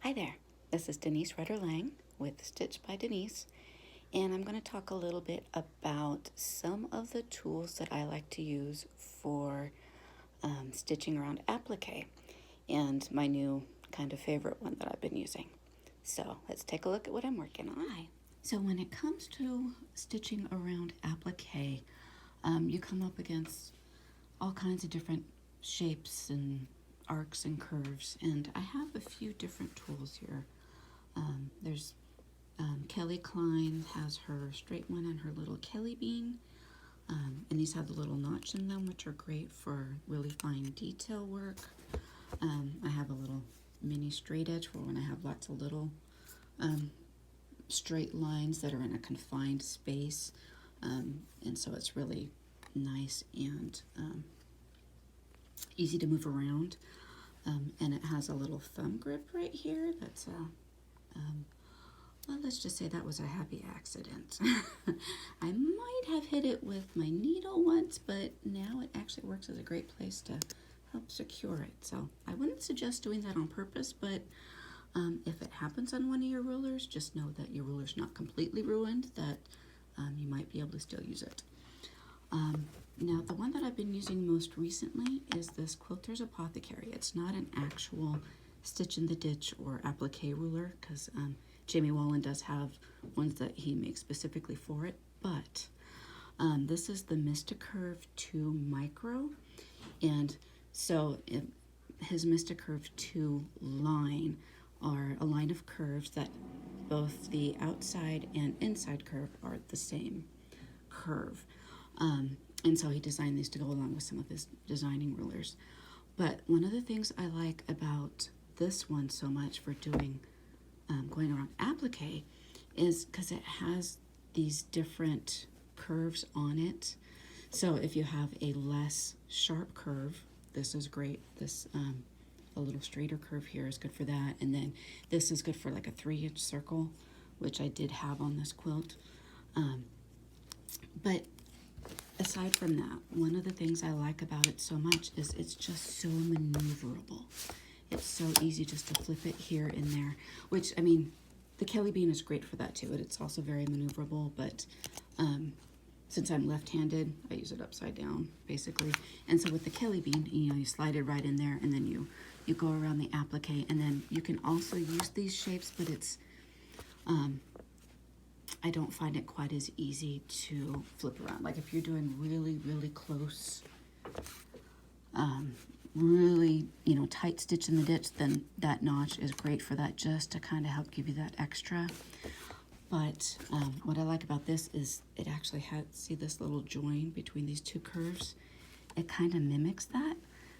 Hi there, this is Denise Rutter-Lang with Stitch by Denise, and I'm going to talk a little bit about some of the tools that I like to use for stitching around applique, and my new kind of favorite one that I've been using. So let's take a look at what I'm working on. Hi. So when it comes to stitching around applique, you come up against all kinds of different shapes and arcs and curves, and I have a few different tools here. There's Kelly Klein has her straight one and her little Kelly bean, and these have the little notch in them, which are great for really fine detail work. I have a little mini straight edge for when I have lots of little straight lines that are in a confined space, and so it's really nice and easy to move around. And it has a little thumb grip right here that's well, let's just say that was a happy accident. I might have hit it with my needle once, but now it actually works as a great place to help secure it. So I wouldn't suggest doing that on purpose, but if it happens on one of your rulers, just know that your ruler's not completely ruined, that you might be able to still use it. Now, the one that I've been using most recently is this Quilter's Apothecary. It's not an actual Stitch in the Ditch or applique ruler, because Jamie Wallen does have ones that he makes specifically for it, but this is the Mystic Curve 2 Micro, and so his Mystic Curve 2 line are a line of curves that both the outside and inside curve are the same curve. And so he designed these to go along with some of his designing rulers. But one of the things I like about this one so much for doing going around applique is because it has these different curves on it. So if you have a less sharp curve, this is great. This a little straighter curve here is good for that. And then this is good for like a 3-inch circle, which I did have on this quilt. But aside from that, one of the things I like about it so much is it's just so maneuverable. It's so easy just to flip it here and there, which, I mean, the Kelly bean is great for that too, but it's also very maneuverable. But since I'm left-handed, I use it upside down, basically. And so with the Kelly bean, you slide it right in there, and then you go around the applique, and then you can also use these shapes, but it's I don't find it quite as easy to flip around. Like if you're doing really, really close, really, tight stitch in the ditch, then that notch is great for that, just to kind of help give you that extra. But what I like about this is it actually has, see this little join between these two curves? It kind of mimics that.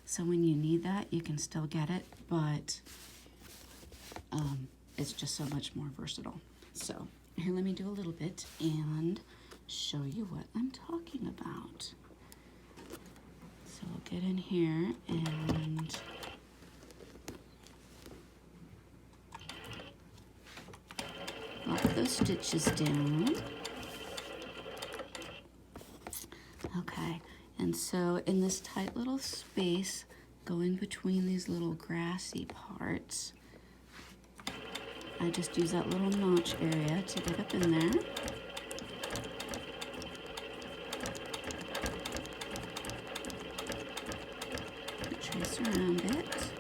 So when you need that, you can still get it, but it's just so much more versatile. So here, let me do a little bit and show you what I'm talking about. So I'll get in here and lock those stitches down. Okay, and so in this tight little space going between these little grassy parts, I just use that little notch area to get up in there. Trace around it.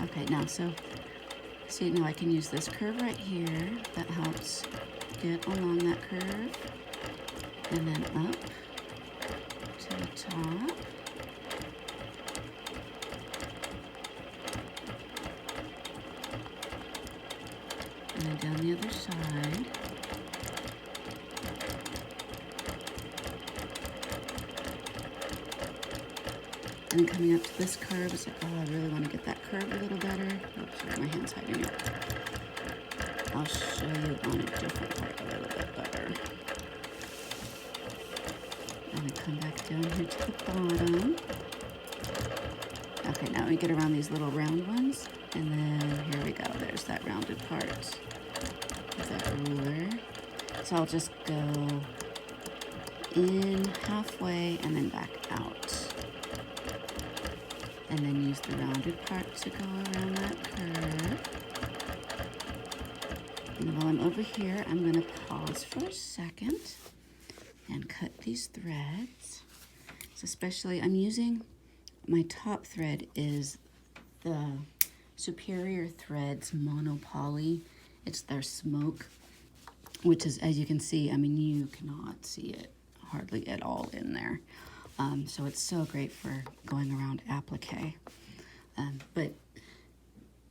Okay, now see, now I can use this curve right here that helps get along that curve, and then up to the top. And then down the other side. And then coming up to this curve, it's like, oh, I really want to get that curve a little better. Oops, sorry, my hand's hiding it. I'll show you on a different part a little bit better. And then come back down here to the bottom. Okay, now we get around these little round ones. And then here we go, there's that rounded part of that ruler. So I'll just go in halfway and then back out. and then use the rounded part to go around that curve. And while I'm over here, I'm going to pause for a second and cut these threads. So especially, I'm using, my top thread is the Superior Threads Monopoly. It's their smoke, which is, as you can see, I mean, you cannot see it hardly at all in there. So it's so great for going around applique. But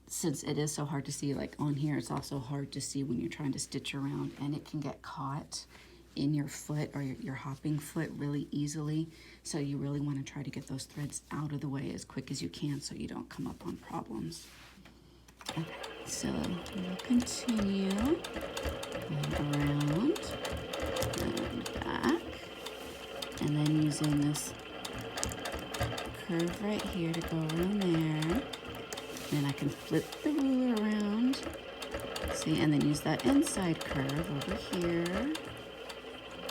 since it is so hard to see, like on here, it's also hard to see when you're trying to stitch around, and it can get caught in your foot or your hopping foot really easily. So you really want to try to get those threads out of the way as quick as you can so you don't come up on problems. Okay, so we'll continue going around and back, and then using this curve right here to go around there. Then I can flip the ruler around, see, and then use that inside curve over here.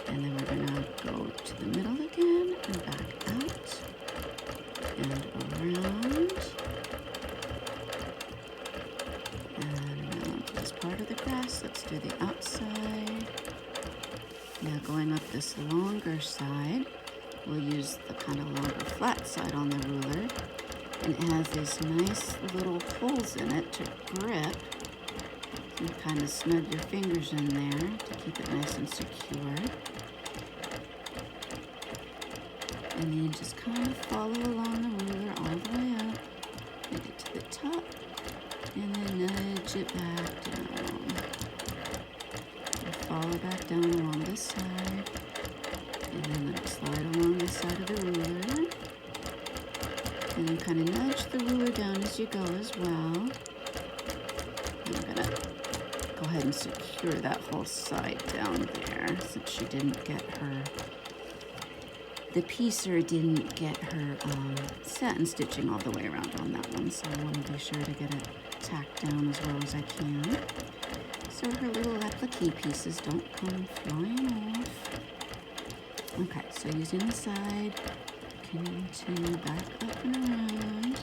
And then we're gonna go to the middle again and back out and around. And around to this part of the grass. Let's do the outside. Now going up this longer side, we'll use the kind of longer flat side on the ruler. And it has these nice little holes in it to grip. You kind of snug your fingers in there to keep it nice and secure. And then just kind of follow along the ruler all the way up. Make it to the top. And then nudge it back down. And follow back down along this side. And then let it slide along this side of the ruler. And then kind of nudge the ruler down as you go as well. I'm gonna go ahead and secure that whole side down there since she didn't get her, the piecer didn't get her satin stitching all the way around on that one. So I want to be sure to get it tacked down as well as I can. So her little applique pieces don't come flying off. Okay, so using the side, continue back up and around.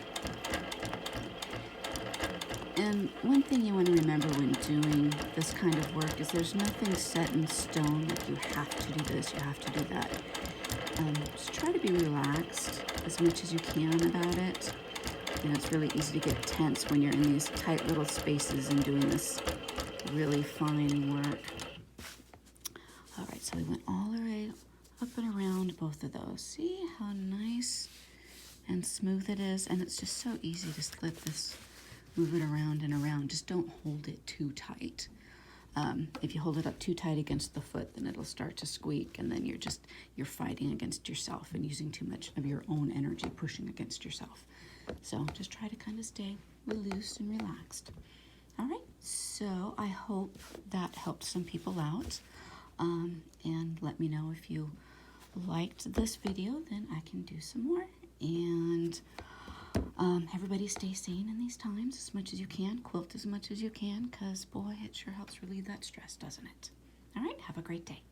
And one thing you want to remember when doing this kind of work is there's nothing set in stone, like you have to do this, you have to do that. Just try to be relaxed as much as you can about it. You know, it's really easy to get tense when you're in these tight little spaces and doing this really fine work. All right, so we went all the way up and around both of those. See how nice and smooth it is? And it's just so easy to split this, move it around and around. Just don't hold it too tight. If you hold it up too tight against the foot, then it'll start to squeak, and then you're fighting against yourself and using too much of your own energy pushing against yourself. So just try to kind of stay loose and relaxed. All right, so I hope that helped some people out. And let me know if you liked this video, then I can do some more. And everybody stay sane in these times as much as you can. Quilt as much as you can, because boy, it sure helps relieve that stress, doesn't it? All right, have a great day.